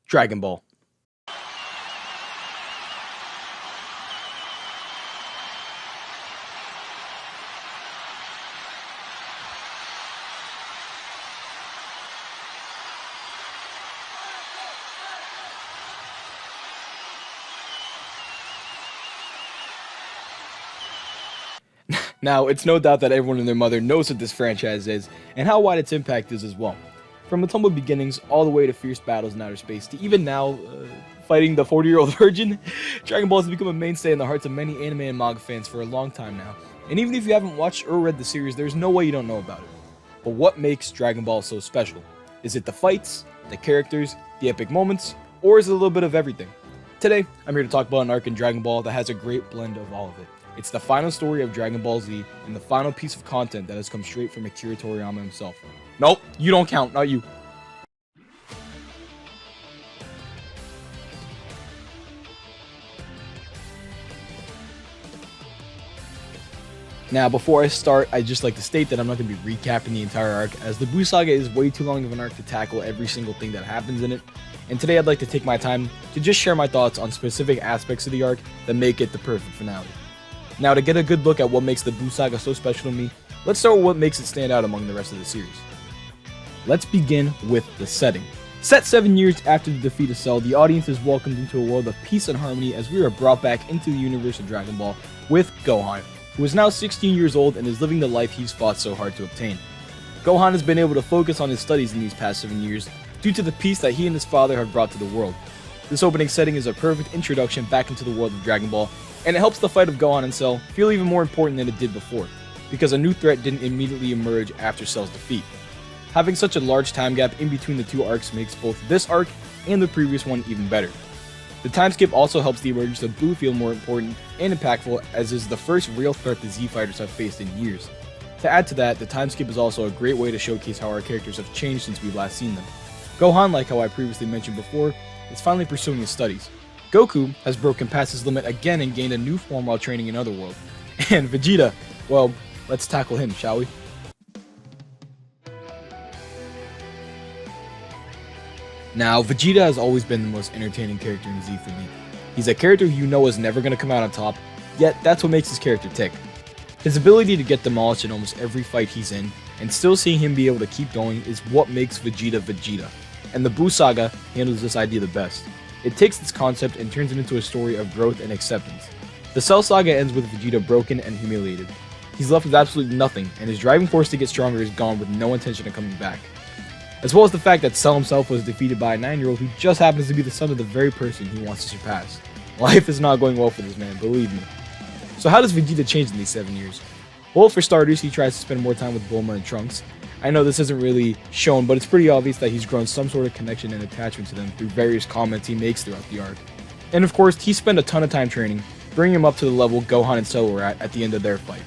Dragon Ball. Now, it's no doubt that everyone and their mother knows what this franchise is, and how wide its impact is as well. From its humble beginnings, all the way to fierce battles in outer space, to even now, fighting the 40-year-old virgin, Dragon Ball has become a mainstay in the hearts of many anime and manga fans for a long time now. And even if you haven't watched or read the series, there's no way you don't know about it. But what makes Dragon Ball so special? Is it the fights, the characters, the epic moments, or is it a little bit of everything? Today, I'm here to talk about an arc in Dragon Ball that has a great blend of all of it. It's the final story of Dragon Ball Z, and the final piece of content that has come straight from Akira Toriyama himself. Nope, you don't count, not you. Now, before I start, I'd just like to state that I'm not going to be recapping the entire arc, as the Buu Saga is way too long of an arc to tackle every single thing that happens in it, and today I'd like to take my time to just share my thoughts on specific aspects of the arc that make it the perfect finale. Now, to get a good look at what makes the Buu Saga so special to me, let's start with what makes it stand out among the rest of the series. Let's begin with the setting. Set 7 years after the defeat of Cell, the audience is welcomed into a world of peace and harmony as we are brought back into the universe of Dragon Ball with Gohan, who is now 16 years old and is living the life he's fought so hard to obtain. Gohan has been able to focus on his studies in these past 7 years due to the peace that he and his father have brought to the world. This opening setting is a perfect introduction back into the world of Dragon Ball, and it helps the fight of Gohan and Cell feel even more important than it did before, because a new threat didn't immediately emerge after Cell's defeat. Having such a large time gap in between the two arcs makes both this arc and the previous one even better. The time skip also helps the emergence of Buu feel more important and impactful, as is the first real threat the Z fighters have faced in years. To add to that, the time skip is also a great way to showcase how our characters have changed since we've last seen them. Gohan, like how I previously mentioned before, is finally pursuing his studies. Goku has broken past his limit again and gained a new form while training in Otherworld. And Vegeta, well, let's tackle him, shall we? Now, Vegeta has always been the most entertaining character in Z for me. He's a character who you know is never going to come out on top, yet that's what makes his character tick. His ability to get demolished in almost every fight he's in, and still seeing him be able to keep going, is what makes Vegeta Vegeta. And the Buu Saga handles this idea the best. It takes this concept and turns it into a story of growth and acceptance. The Cell Saga ends with Vegeta broken and humiliated. He's left with absolutely nothing, and his driving force to get stronger is gone with no intention of coming back. As well as the fact that Cell himself was defeated by a 9-year-old who just happens to be the son of the very person he wants to surpass. Life is not going well for this man, believe me. So how does Vegeta change in these 7 years? Well, for starters, he tries to spend more time with Bulma and Trunks. I know this isn't really shown, but it's pretty obvious that he's grown some sort of connection and attachment to them through various comments he makes throughout the arc. And of course, he spent a ton of time training, bringing him up to the level Gohan and Cell were at the end of their fight.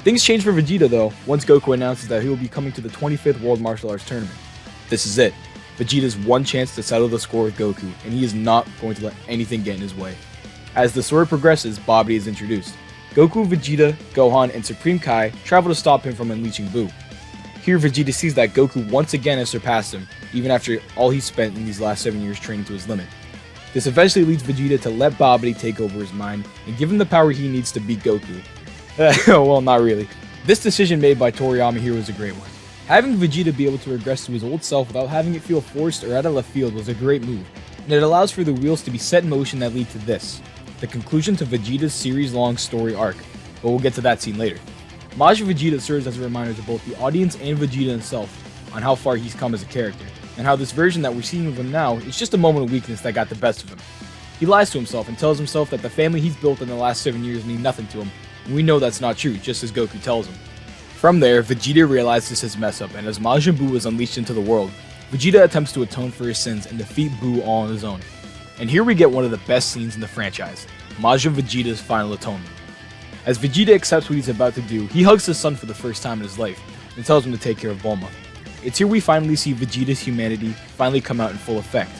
Things change for Vegeta though, once Goku announces that he will be coming to the 25th World Martial Arts Tournament. This is it. Vegeta's one chance to settle the score with Goku, and he is not going to let anything get in his way. As the story progresses, Babidi is introduced. Goku, Vegeta, Gohan, and Supreme Kai travel to stop him from unleashing Buu. Here, Vegeta sees that Goku once again has surpassed him, even after all he spent in these last 7 years training to his limit. This eventually leads Vegeta to let Babidi take over his mind and give him the power he needs to beat Goku. Well, not really. This decision made by Toriyama here was a great one. Having Vegeta be able to regress to his old self without having it feel forced or out of left field was a great move, and it allows for the wheels to be set in motion that lead to this, the conclusion to Vegeta's series-long story arc, but we'll get to that scene later. Majin Vegeta serves as a reminder to both the audience and Vegeta himself on how far he's come as a character, and how this version that we're seeing of him now is just a moment of weakness that got the best of him. He lies to himself and tells himself that the family he's built in the last 7 years mean nothing to him, and we know that's not true, just as Goku tells him. From there, Vegeta realizes his mess up, and as Majin Buu is unleashed into the world, Vegeta attempts to atone for his sins and defeat Buu all on his own. And here we get one of the best scenes in the franchise, Majin Vegeta's final atonement. As Vegeta accepts what he's about to do, he hugs his son for the first time in his life, and tells him to take care of Bulma. It's here we finally see Vegeta's humanity finally come out in full effect.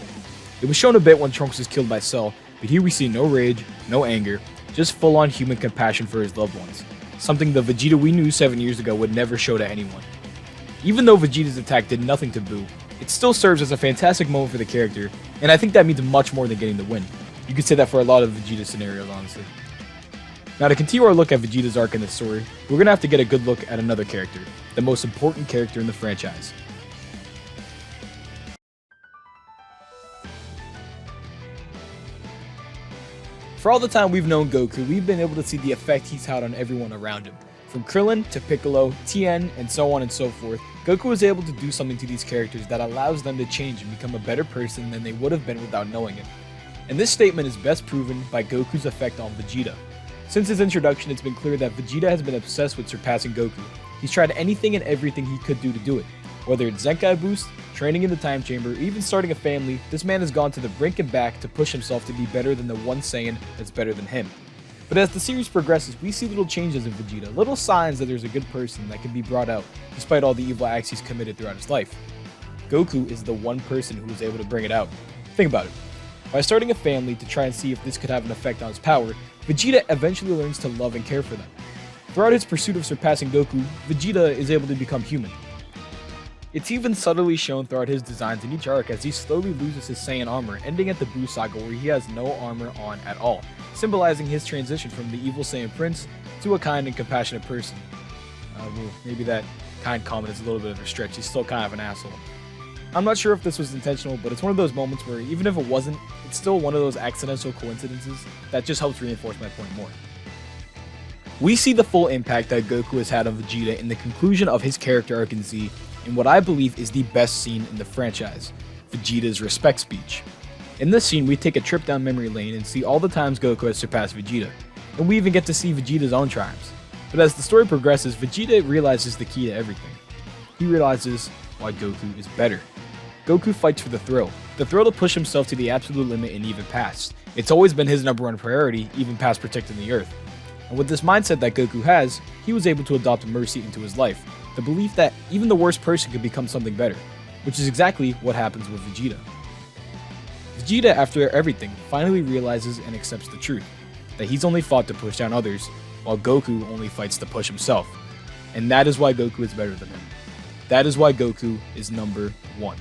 It was shown a bit when Trunks was killed by Cell, but here we see no rage, no anger, just full-on human compassion for his loved ones. Something the Vegeta we knew 7 years ago would never show to anyone. Even though Vegeta's attack did nothing to Buu, it still serves as a fantastic moment for the character, and I think that means much more than getting the win. You could say that for a lot of Vegeta scenarios, honestly. Now, to continue our look at Vegeta's arc in this story, we're going to have to get a good look at another character, the most important character in the franchise. For all the time we've known Goku, we've been able to see the effect he's had on everyone around him. From Krillin to Piccolo, Tien, and so on and so forth, Goku was able to do something to these characters that allows them to change and become a better person than they would have been without knowing it. And this statement is best proven by Goku's effect on Vegeta. Since his introduction, it's been clear that Vegeta has been obsessed with surpassing Goku. He's tried anything and everything he could do to do it. Whether it's Zenkai boost, training in the time chamber, or even starting a family, this man has gone to the brink and back to push himself to be better than the one Saiyan that's better than him. But as the series progresses, we see little changes in Vegeta, little signs that there's a good person that can be brought out, despite all the evil acts he's committed throughout his life. Goku is the one person who was able to bring it out. Think about it. By starting a family to try and see if this could have an effect on his power, Vegeta eventually learns to love and care for them. Throughout his pursuit of surpassing Goku, Vegeta is able to become human. It's even subtly shown throughout his designs in each arc as he slowly loses his Saiyan armor, ending at the Buu Saga where he has no armor on at all, symbolizing his transition from the evil Saiyan prince to a kind and compassionate person. Maybe that kind comment is a little bit of a stretch, he's still kind of an asshole. I'm not sure if this was intentional, but it's one of those moments where even if it wasn't, it's still one of those accidental coincidences that just helps reinforce my point more. We see the full impact that Goku has had on Vegeta in the conclusion of his character arc in Z, in what I believe is the best scene in the franchise, Vegeta's respect speech. In this scene, we take a trip down memory lane and see all the times Goku has surpassed Vegeta, and we even get to see Vegeta's own triumphs. But as the story progresses, Vegeta realizes the key to everything. He realizes why Goku is better. Goku fights for the thrill to push himself to the absolute limit and even past. It's always been his number one priority, even past protecting the Earth. And with this mindset that Goku has, he was able to adopt mercy into his life, the belief that even the worst person could become something better, which is exactly what happens with Vegeta. Vegeta, after everything, finally realizes and accepts the truth, that he's only fought to push down others, while Goku only fights to push himself. And that is why Goku is better than him. That is why Goku is number one.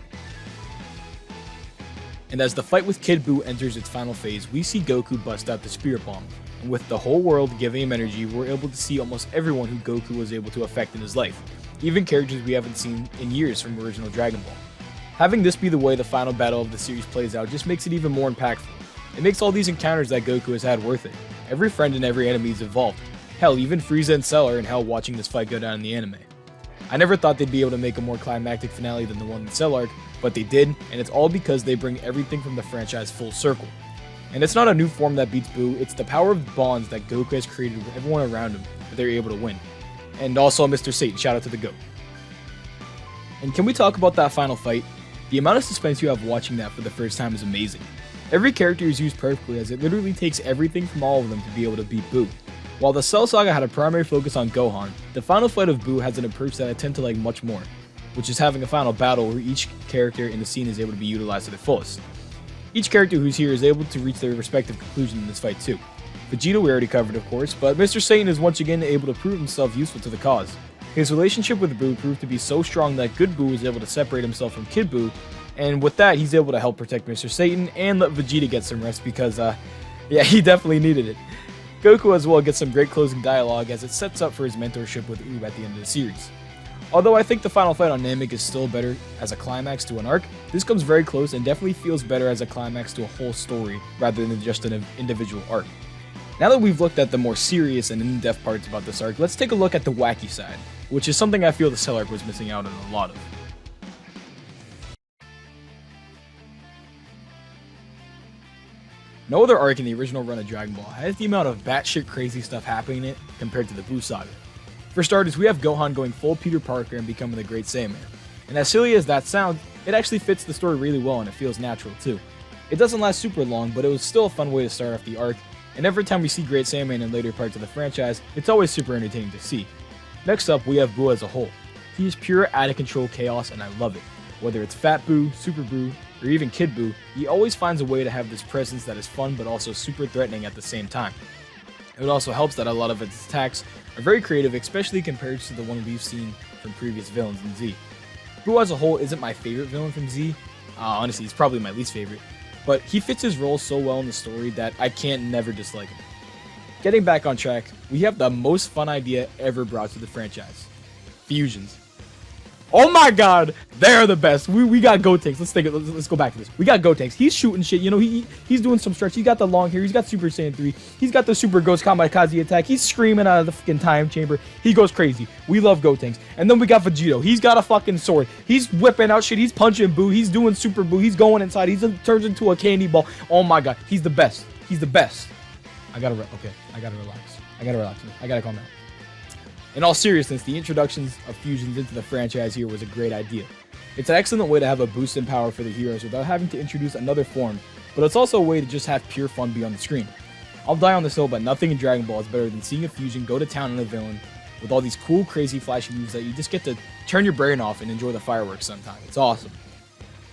And as the fight with Kid Buu enters its final phase, we see Goku bust out the Spirit Bomb, and with the whole world giving him energy, we're able to see almost everyone who Goku was able to affect in his life, even characters we haven't seen in years from original Dragon Ball. Having this be the way the final battle of the series plays out just makes it even more impactful. It makes all these encounters that Goku has had worth it. Every friend and every enemy is involved. Hell, even Frieza and Cell are in hell watching this fight go down in the anime. I never thought they'd be able to make a more climactic finale than the one in Cell arc, but they did, and it's all because they bring everything from the franchise full circle. And it's not a new form that beats Buu, it's the power of bonds that Goku has created with everyone around him that they're able to win. And also Mr. Satan, shout out to the GOAT. And can we talk about that final fight? The amount of suspense you have watching that for the first time is amazing. Every character is used perfectly as it literally takes everything from all of them to be able to beat Buu. While the Cell Saga had a primary focus on Gohan, the final fight of Buu has an approach that I tend to like much more, which is having a final battle where each character in the scene is able to be utilized to their fullest. Each character who's here is able to reach their respective conclusion in this fight too. Vegeta we already covered of course, but Mr. Satan is once again able to prove himself useful to the cause. His relationship with Buu proved to be so strong that Good Buu was able to separate himself from Kid Buu, and with that he's able to help protect Mr. Satan and let Vegeta get some rest because he definitely needed it. Goku as well gets some great closing dialogue as it sets up for his mentorship with Oob at the end of the series. Although I think the final fight on Namek is still better as a climax to an arc, this comes very close and definitely feels better as a climax to a whole story rather than just an individual arc. Now that we've looked at the more serious and in-depth parts about this arc, let's take a look at the wacky side, which is something I feel the Cell arc was missing out on a lot of. No other arc in the original run of Dragon Ball has the amount of batshit crazy stuff happening in it compared to the Buu Saga. For starters, we have Gohan going full Peter Parker and becoming the Great Saiyaman. And as silly as that sounds, it actually fits the story really well and it feels natural too. It doesn't last super long, but it was still a fun way to start off the arc, and every time we see Great Saiyaman in later parts of the franchise, it's always super entertaining to see. Next up, we have Buu as a whole. He is pure out-of-control chaos and I love it. Whether it's Fat Buu, Super Buu, or even Kid Buu, he always finds a way to have this presence that is fun but also super threatening at the same time. It also helps that a lot of its attacks are very creative, especially compared to the one we've seen from previous villains in Z. Boo as a whole isn't my favorite villain from Z. Honestly, he's probably my least favorite. But he fits his role so well in the story that I can't never dislike him. Getting back on track, we have the most fun idea ever brought to the franchise. Fusions. Oh my god, they're the best. We got Gotenks. Let's go back to this. We got Gotenks. He's shooting shit. You know, he's doing some stretch. He's got the long hair. He's got Super Saiyan 3. He's got the Super Ghost Kamikaze attack. He's screaming out of the fucking time chamber. He goes crazy. We love Gotenks. And then we got Vegeta. He's got a fucking sword. He's whipping out shit. He's punching Boo. He's doing Super Boo. He's going inside. He turns into a candy ball. Oh my god, he's the best. He's the best. I gotta relax. I gotta calm down. In all seriousness, the introductions of fusions into the franchise here was a great idea. It's an excellent way to have a boost in power for the heroes without having to introduce another form, but it's also a way to just have pure fun be on the screen. I'll die on this hill, but nothing in Dragon Ball is better than seeing a fusion go to town on a villain with all these cool, crazy, flashy moves that you just get to turn your brain off and enjoy the fireworks sometime. It's awesome.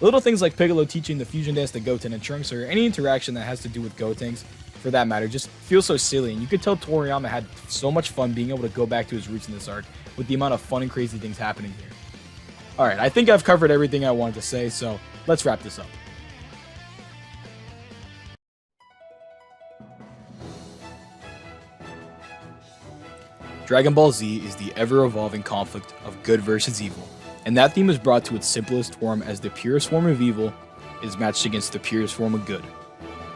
Little things like Piccolo teaching the fusion dance to Goten and Trunks, or any interaction that has to do with Gotenks, for that matter, just feels so silly, and you could tell Toriyama had so much fun being able to go back to his roots in this arc with the amount of fun and crazy things happening here. Alright, I think I've covered everything I wanted to say, so let's wrap this up. Dragon Ball Z is the ever-evolving conflict of good versus evil, and that theme is brought to its simplest form as the purest form of evil is matched against the purest form of good.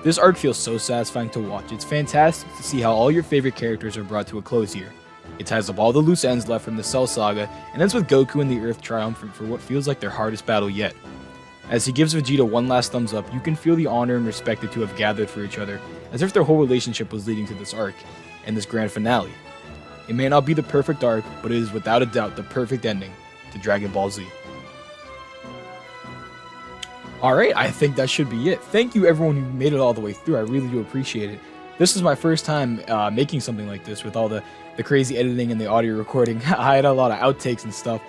This arc feels so satisfying to watch. It's fantastic to see how all your favorite characters are brought to a close here. It ties up all the loose ends left from the Cell Saga, and ends with Goku and the Earth triumphant for what feels like their hardest battle yet. As he gives Vegeta one last thumbs up, you can feel the honor and respect the two have gathered for each other, as if their whole relationship was leading to this arc, and this grand finale. It may not be the perfect arc, but it is without a doubt the perfect ending to Dragon Ball Z. Alright, I think that should be it. Thank you everyone who made it all the way through. I really do appreciate it. This is my first time making something like this with all the crazy editing and the audio recording. I had a lot of outtakes and stuff.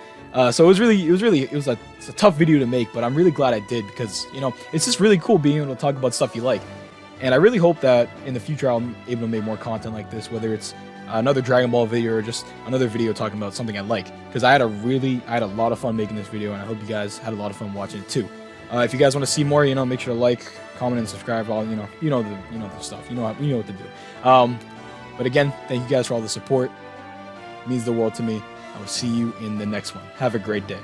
So it was a tough video to make, but I'm really glad I did because, you know, it's just really cool being able to talk about stuff you like. And I really hope that in the future I'll be able to make more content like this, whether it's another Dragon Ball video or just another video talking about something I like. Because I had a lot of fun making this video, and I hope you guys had a lot of fun watching it too. If you guys want to see more, you know, make sure to like, comment, and subscribe. All you know the stuff. You know what to do. But again, thank you guys for all the support. It means the world to me. I will see you in the next one. Have a great day.